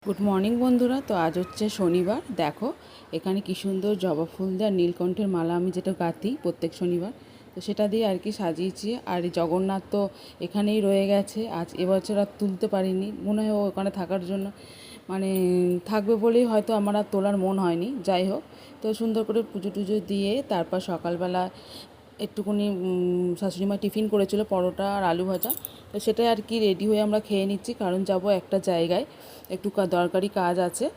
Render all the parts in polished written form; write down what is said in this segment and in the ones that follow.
Good morning বন্ধুরা। তো আজ হচ্ছে শনিবার। দেখো এখানে কি সুন্দর জবা ফুল দিয়ে আর নীলকণ্ঠের মালা আমি যেটা গাঁথি প্রত্যেক শনিবার, তো সেটা দিয়ে আর কি সাজিয়েছি। আর এই জগন্নাথ তো এখানেই রয়ে গেছে, আজ এবছর আর তুলতে পারিনি, মনে হয় ও ওখানে থাকার জন্য মানে থাকবে বলেই হয়তো আমার আর তোলার মন হয়নি। যাই হোক, তো সুন্দর করে পুজো টুজো দিয়ে তারপর সকালবেলা একটুখানি শাশুড়িমা টিফিন করেছিল, পরোটা আর আলু ভাজা। তো সেটাই আর কি রেডি হয়ে আমরা খেয়ে নিচ্ছি, কারণ যাব একটা জায়গায়, একটু দরকারি কাজ আছে।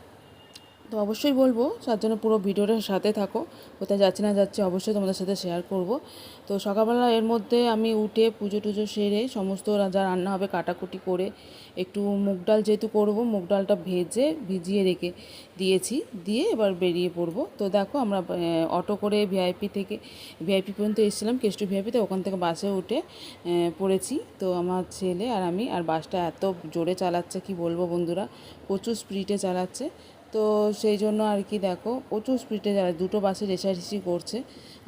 তো অবশ্যই বলবো, তার জন্য পুরো ভিডিওটার সাথে থাকো। কোথায় যাচ্ছি না যাচ্ছি অবশ্যই তোমাদের সাথে শেয়ার করব। তো সকালবেলা এর মধ্যে আমি উঠে পুজো টুজো সেরে সমস্ত যা রান্না হবে কাটাকুটি করে একটু মুগ ডাল যেহেতু করব, মুগ ডালটা ভিজিয়ে রেখে দিয়েছি, দিয়ে এবার বেরিয়ে পড়বো। তো দেখো আমরা অটো করে ভিআইপি পর্যন্ত এসেছিলাম, কেষ্ট ভিআইপিতে, ওখান থেকে বাসে উঠে পড়েছি। তো আমার ছেলে আর আমি, আর বাসটা এত জোরে চালাচ্ছে কি বলবো বন্ধুরা, প্রচুর স্পিডে চালাচ্ছে। তো সেই জন্য আর কি দেখো প্রচুর স্পিডে যারা দুটো বাসে রেষারেষি করছে,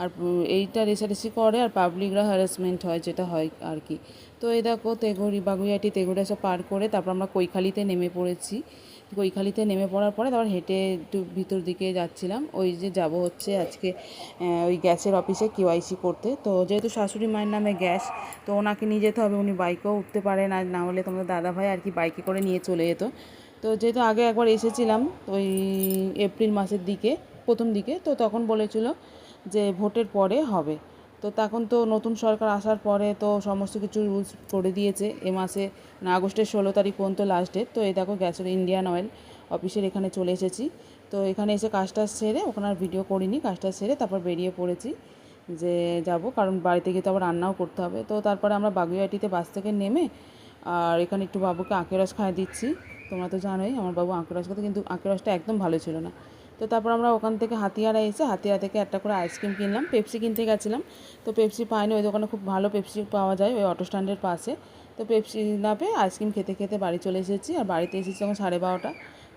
আর এইটা রেষারেষি করে আর পাবলিকরা হ্যারাসমেন্ট হয়, যেটা হয় আর কি। তো এই দেখো বাগুইহাটি তেঘড়িয়া সব পার করে তারপর আমরা কৈখালিতে নেমে পড়েছি। কৈখালিতে নেমে পড়ার পরে তারপর হেঁটে একটু ভিতর দিকে যাচ্ছিলাম, ওই যে যাব হচ্ছে আজকে ওই গ্যাসের অফিসে কেওয়াইসি করতে। তো যেহেতু শাশুড়ি মায়ের নামে গ্যাস, তো ওনাকে নিয়ে যেতে হবে, উনি বাইকেও উঠতে পারেন, আর না হলে তোমাদের দাদাভাই আর কি বাইকে করে নিয়ে চলে যেত। তো যেহেতু আগে একবার এসেছিলাম ওই এপ্রিল মাসের দিকে, প্রথম দিকে, তো তখন বলেছিল যে ভোটের পরে হবে। তো তখন তো নতুন সরকার আসার পরে তো সমস্ত কিছু রুলস করে দিয়েছে এ মাসে, মানে আগস্টের 16 তারিখ পর্যন্ত লাস্ট ডেট। তো এই দেখো গ্যাসের ইন্ডিয়ান অয়েল অফিসের এখানে চলে এসেছি। তো এখানে এসে কাজটা সেরে, ওখানে আর ভিডিও করিনি, কাজটা সেরে তারপর বেরিয়ে পড়েছি যে যাব, কারণ বাড়িতে গিয়ে তো আবার রান্নাও করতে হবে। তো তারপরে আমরা বাগুইহাটিতে বাস থেকে নেমে আর এখানে একটু বাবুকে আখের রস খাইয়ে দিচ্ছি। তোমরা তো জানোই আমার বাবু আখের রস খেতে, কিন্তু আখের রসটা একদম ভালো ছিল না। তো তারপর আমরা ওখান থেকে হাতিয়ারা এসে হাতিয়ারা থেকে একটা করে আইসক্রিম কিনলাম, পেপসি কিনতে গেছিলাম। তো পেপসি পাইনি, ওই দোকানে খুব ভালো পেপসি পাওয়া যায় ওই অটো স্ট্যান্ডের পাশে। তো পেপসি না পেয়ে আইসক্রিম খেতে খেতে বাড়ি চলে এসেছি। আর বাড়িতে এসেছি তখন 12:30।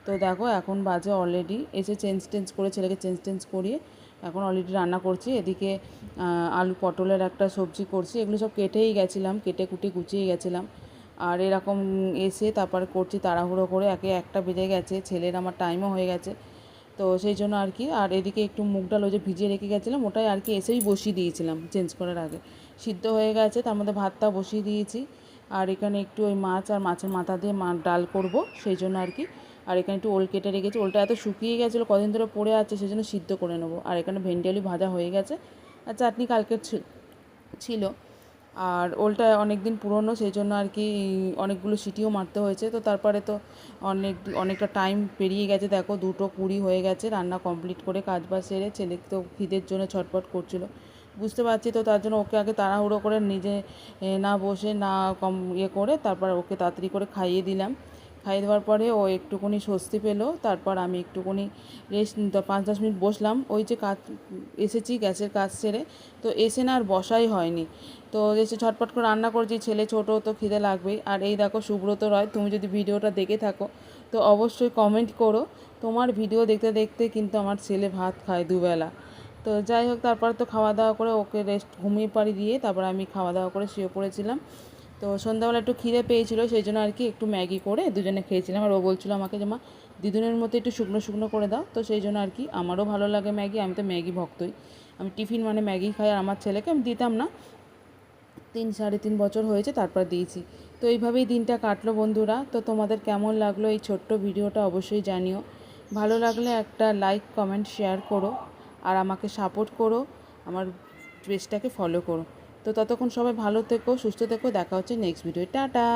তো দেখো এখন বাজে অলরেডি, এসে চেঞ্জ করে ছেলেকে চেঞ্জ করিয়ে এখন অলরেডি রান্না করছি। এদিকে আলু পটলের একটা সবজি করছি, এগুলো সব কেটেই গেছিলাম, কেটে কুটে গুছিয়ে গেছিলাম। আর এরকম এসে তারপর করছি তাড়াহুড়ো করে, একটা বেজে গেছে, ছেলের আমার টাইমও হয়ে গেছে। তো সেই জন্য আর কি, আর এদিকে একটু মুগ ডাল ওই যে ভিজিয়ে রেখে গেছিলাম, ওটাই আর কি এসেই বসিয়ে দিয়েছিলাম চেঞ্জ করার আগে, সিদ্ধ হয়ে গেছে, তার মধ্যে ভাতটা বসিয়ে দিয়েছি। আর এখানে একটু ওই মাছ আর মাছের মাথা দিয়ে ডাল করব সেই জন্য আর কি। আর এখানে একটু ওল কেটে রেখেছি, ওলটা এত শুকিয়ে গেছিলো কদিন ধরে পড়ে আছে, সেই জন্য সিদ্ধ করে নেবো। আর এখানে ভেন্ডি আলু ভাজা হয়ে গেছে, আর চাটনি কালকের ছিল। আর ওলটা অনেক দিন পুরনো, সেই জন্য আর কি অনেকগুলো সিটিও মারতে হয়েছে। তো তারপরে তো অনেকটা টাইম পেরিয়ে গেছে, দেখো 2:20 হয়ে গেছে রান্না কমপ্লিট করে, কাজ বাজ সেরে। ছেলে তো খিদের জন্য ছটফট করছিল, বুঝতে পারছি। তো তার জন্য ওকে আগে তাড়াহুড়ো করে নিজে না বসে না করে তারপর ওকে তাড়াতাড়ি করে খাইয়ে দিলাম। খাইয়ে দেওয়ার পরে ও একটুখানি স্বস্তি পেলো। তারপর আমি একটুখানি রেস্ট 5-10 মিনিট বসলাম, ওই যে কাজ এসেছি গ্যাসের কাজ সেরে। তো এসে না আর বসাই হয়নি, তো এসে ঝটপট করে রান্না করছি, ছেলে ছোটো তো খিদে লাগবেই। আর এই দেখো সুব্রত রয়, তুমি যদি ভিডিওটা দেখে থাকো তো অবশ্যই কমেন্ট করো, তোমার ভিডিও দেখতে দেখতে কিন্তু আমার ছেলে ভাত খায় দুবেলা। তো যাই হোক, তারপর তো খাওয়া দাওয়া করে ওকে ঘুমিয়ে পাড়ি দিয়ে তারপর আমি খাওয়া দাওয়া করে শুয়ে পড়েছিলাম। তো সন্ধ্যাবেলা একটু খিদে পেয়েছিলো, সেই জন্য আর কি একটু ম্যাগি করে দুজনে খেয়েছিলাম। আর ও বলছিলো আমাকে যে মা দিদুনের মতো একটু শুকনো শুকনো করে দাও। তো সেই জন্য আর কি আমারও ভালো লাগে ম্যাগি, আমি তো ম্যাগি ভক্তই, আমি টিফিন মানে ম্যাগি খাই। আর আমার ছেলেকে আমি দিতাম না, 3-3.5 বছর হয়েছে তারপর দিয়েছি। তো এইভাবেই দিনটা কাটলো বন্ধুরা। তো তোমাদের কেমন লাগলো এই ছোট্ট ভিডিওটা অবশ্যই জানিও। ভালো লাগলে একটা লাইক কমেন্ট শেয়ার করো, আর আমাকে সাপোর্ট করো, আমার পেজটাকে ফলো করো। তো ততক্ষণ সবাই ভালো থেকো, সুস্থ থেকো, দেখা হচ্ছে নেক্সট ভিডিও, টাটা।